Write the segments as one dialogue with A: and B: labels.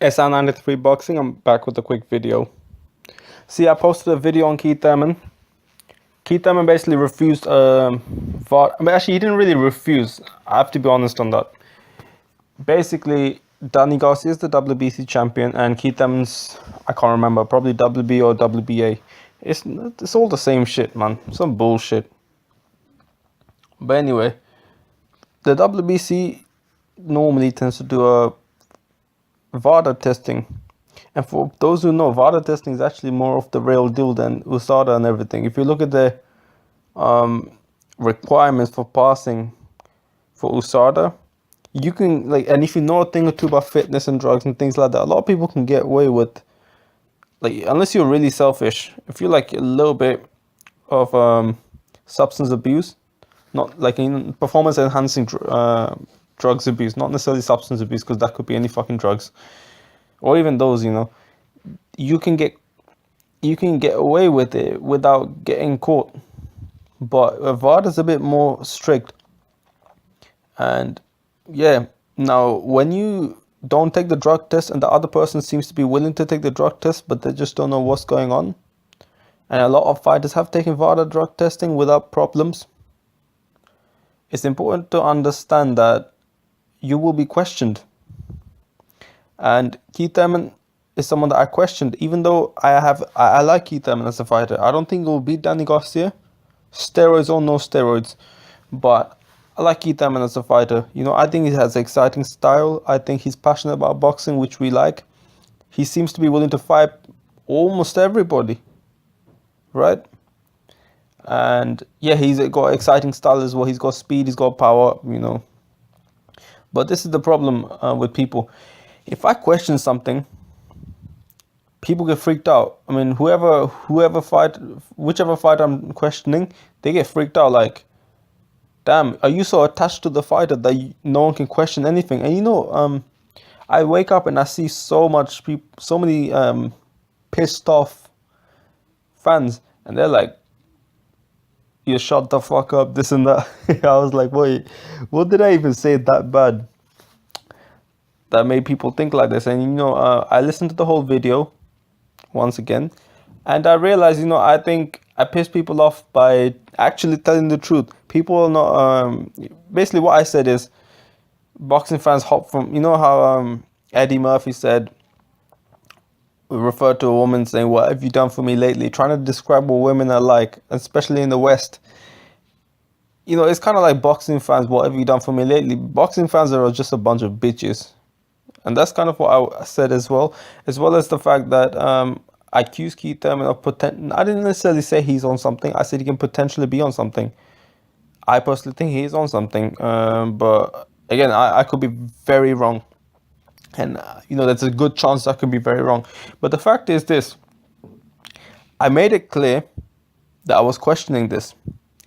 A: SR93 Boxing, I'm back with a quick video. See, I posted a video on Keith Thurman. Keith Thurman basically refused VOD. I mean, actually, he didn't really refuse. I have to be honest on that. Basically, Danny Garcia is the WBC champion, and Keith Thurman's, I can't remember, probably WB or WBA. It's all the same shit, man. Some bullshit. But anyway, the WBC normally tends to do a VADA testing. And for those who know, VADA testing is actually more of the real deal than USADA and everything. If you look at the requirements for passing for USADA, you can, like, and if you know a thing or two about fitness and drugs and things like that, a lot of people can get away with, like, unless you're really selfish. If you're like a little bit of substance abuse, not like in performance enhancing drugs abuse, not necessarily substance abuse, because that could be any fucking drugs, or even those, you know, you can get away with it without getting caught. But VADA is a bit more strict. And yeah, now when you don't take the drug test and the other person seems to be willing to take the drug test, but they just don't know what's going on, and a lot of fighters have taken VADA drug testing without problems, it's important to understand that you will be questioned. And Keith Thurman is someone that I questioned, even though I like Keith Thurman as a fighter. I don't think he will beat Danny Garcia, steroids or no steroids, but I like Keith Thurman as a fighter. You know, I think he has an exciting style. I think he's passionate about boxing, which we like. He seems to be willing to fight almost everybody, right? And yeah, he's got exciting style as well. He's got speed, he's got power, you know. But this is the problem with people. If I question something, people get freaked out. I mean, whichever fighter I'm questioning, they get freaked out. Like, damn, are you so attached to the fighter that no one can question anything? And you know, I wake up and I see so many pissed off fans, and they're like, "You shut the fuck up," this and that. I was like, wait, what did I even say that bad that made people think like this? And you know, I listened to the whole video once again, and I realized, you know, I think I pissed people off by actually telling the truth. People are not, basically what I said is, boxing fans hop from, you know how Eddie Murphy said, referred to a woman saying, "What have you done for me lately?" Trying to describe what women are like, especially in the West. You know, it's kind of like boxing fans, "What have you done for me lately?" Boxing fans are just a bunch of bitches. And that's kind of what I said as well as the fact that I accused Keith Thurman of I didn't necessarily say he's on something. I said he can potentially be on something. I personally think he is on something, but again, I could be very wrong. And you know, there's a good chance I could be very wrong. But the fact is this: I made it clear that I was questioning this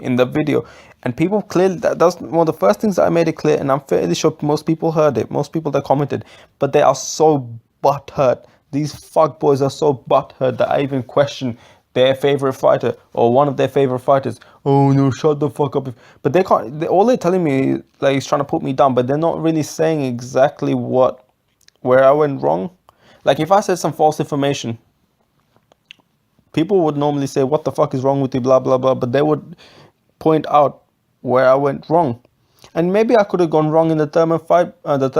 A: in the video, and people clearly, that's one of the first things that I made it clear, and I'm fairly sure most people heard it, most people that commented, but they are so butthurt. These fuckboys are so butthurt that I even question their favorite fighter or one of their favorite fighters. "Oh no, shut the fuck up." But they can't, all they're telling me, like, is trying to put me down, but they're not really saying exactly where I went wrong. Like, if I said some false information, people would normally say, "What the fuck is wrong with you?" Blah blah blah. But they would point out where I went wrong, and maybe I could have gone wrong in the Thurman fight, the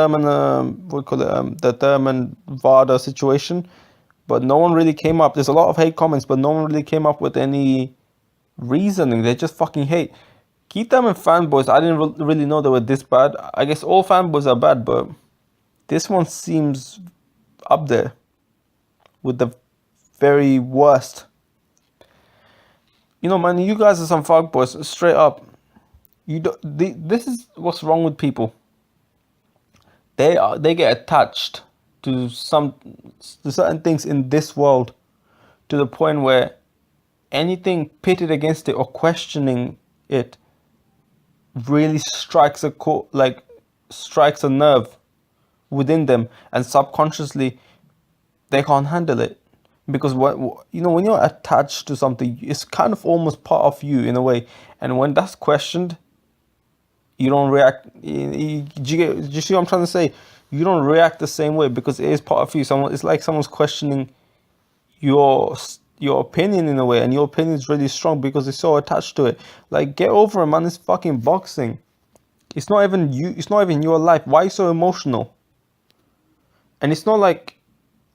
A: Thurman VADA situation, but no one really came up. There's a lot of hate comments, but no one really came up with any reasoning. They just fucking hate. Keith Thurman fanboys, I didn't really know they were this bad. I guess all fanboys are bad, but this one seems up there with the very worst. You know, man, you guys are some fuckboys, straight up. This is what's wrong with people. They get attached to certain things in this world, to the point where anything pitted against it or questioning it really strikes a nerve within them, and subconsciously they can't handle it. Because you know, when you're attached to something, it's kind of almost part of you in a way, and when that's questioned, you don't react. Do you see what I'm trying to say? you don't react the same way because it is part of you. It's like someone's questioning your opinion in a way, and your opinion is really strong because it's so attached to it. Like, get over it, man. It's fucking boxing. It's not even you. It's not even your life. Why are you so emotional? And it's not like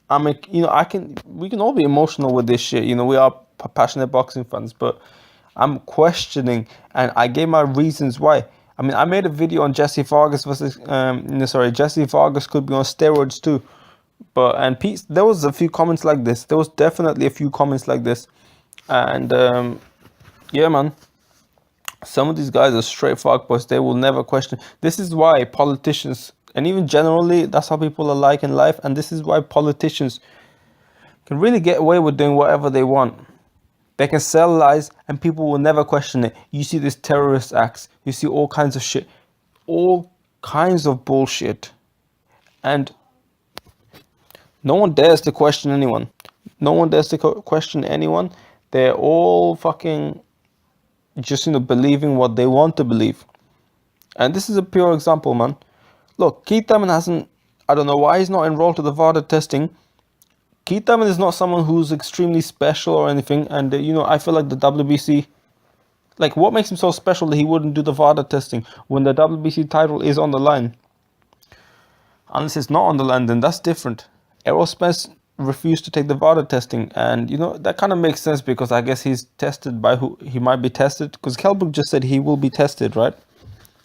A: we can all be emotional with this shit. We are passionate boxing fans, but I'm questioning, and I gave my reasons why. I mean, I made a video on Jesse Vargas versus Jesse Vargas could be on steroids too. And Pete, there was a few comments like this. There was definitely a few comments like this, and yeah, man. Some of these guys are straight fuckboys. They will never question. This is why politicians, and even generally, that's how people are like in life. And this is why politicians can really get away with doing whatever they want. They can sell lies, and people will never question it. You see these terrorist acts. You see all kinds of shit, all kinds of bullshit, and no one dares to question anyone. No one dares to question anyone. They're all fucking just believing what they want to believe. And this is a pure example, man. Look, Keith Thurman hasn't, I don't know why he's not enrolled to the VADA testing. Keith Thurman is not someone who's extremely special or anything, and I feel like the WBC, like, what makes him so special that he wouldn't do the VADA testing when the WBC title is on the line? Unless it's not on the line, then that's different. Errol Spence refused to take the VADA testing, and that kind of makes sense because I guess he's tested by who he might be tested, because Kelbrook just said he will be tested, right?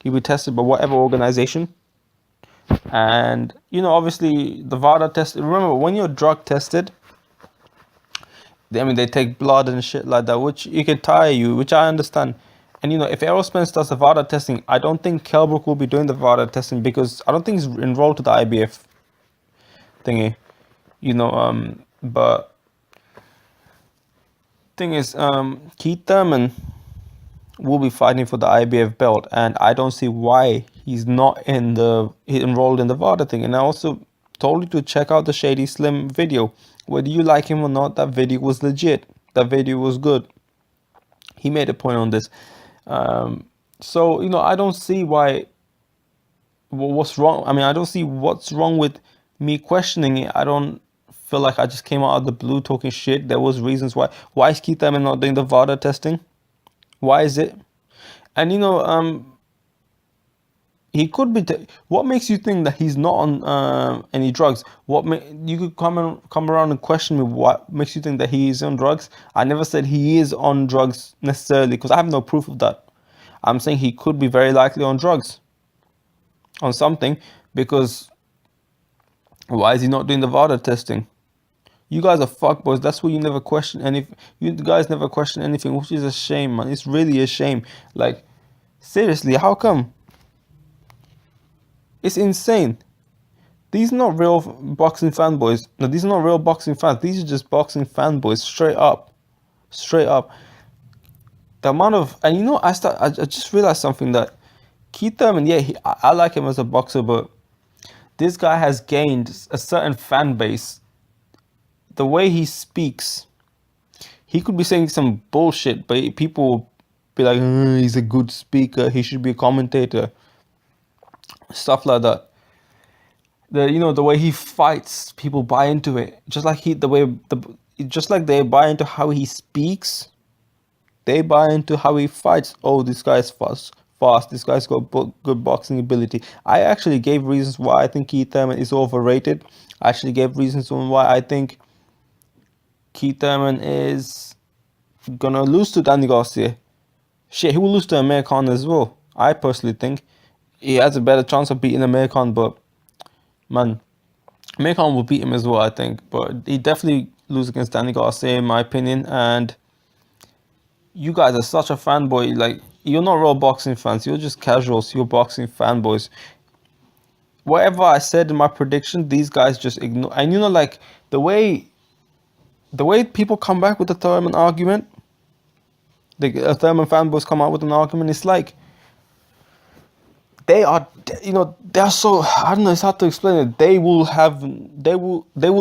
A: He'll be tested by whatever organization. And obviously the VADA test, remember, when you're drug tested, they take blood and shit like that, which it can tire you, which I understand. And if Errol Spence does the VADA testing, I don't think Kelbrook will be doing the VADA testing because I don't think he's enrolled to the IBF thingy. But thing is, Keith Thurman will be fighting for the IBF belt, and I don't see why he's not enrolled in the VADA thing. And I also told you to check out the Shady Slim video. Whether you like him or not, that video was legit. That video was good. He made a point on this. So I don't see what's wrong. I mean, I don't see what's wrong with me questioning it. I don't feel like I just came out of the blue talking shit. There was reasons why. Why is Keith Thurman not doing the VADA testing? Why is it? And he could be. What makes you think that he's not on any drugs? You could come around and question me. What makes you think that he is on drugs? I never said he is on drugs necessarily because I have no proof of that. I'm saying he could be very likely on drugs, on something, because why is he not doing the VADA testing? You guys are fuckboys. That's why you never question anything. You guys never question anything, which is a shame, man. It's really a shame. Like, seriously, how come? It's insane. These are not real boxing fanboys. No, these are not real boxing fans. These are just boxing fanboys, straight up. Straight up. The amount of, and I just realized something, that Keith Thurman, yeah, I like him as a boxer, but this guy has gained a certain fan base. The way he speaks, he could be saying some bullshit, but people will be like, he's a good speaker, he should be a commentator, stuff like that. The way he fights, people buy into it. Just like just like they buy into how he speaks, they buy into how he fights. Oh, this guy's fast. This guy's got good boxing ability. I actually gave reasons why I think Keith Thurman is overrated. I actually gave reasons on why I think Keith Thurman is gonna lose to Danny Garcia. Shit, he will lose to Amir Khan as well. I personally think he has a better chance of beating Amir Khan, but man, Amir Khan will beat him as well, I think. But he definitely lose against Danny Garcia, in my opinion. And you guys are such a fanboy. Like, you're not real boxing fans. You're just casuals. You're boxing fanboys. Whatever I said in my prediction, these guys just ignore. And like the way people come back with the Thurman argument, the Thurman fanboys come out with an argument, it's like they are so, I don't know, it's hard to explain it. They will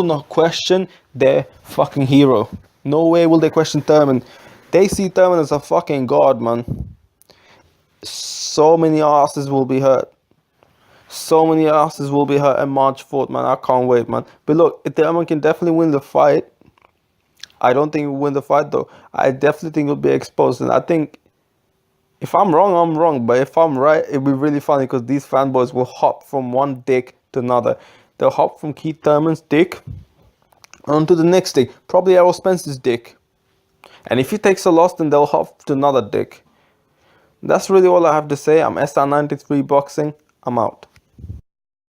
A: not question their fucking hero. No way will they question Thurman. They see Thurman as a fucking god, man. So many asses will be hurt. So many asses will be hurt on March 4th, man. I can't wait, man. But look, if Thurman can definitely win the fight, I don't think he'll win the fight, though. I definitely think he'll be exposed. And I think if I'm wrong, I'm wrong. But if I'm right, it'll be really funny because these fanboys will hop from one dick to another. They'll hop from Keith Thurman's dick onto the next dick. Probably Errol Spence's dick. And if he takes a loss, then they'll hop to another dick. That's really all I have to say. I'm SR93 Boxing. I'm out.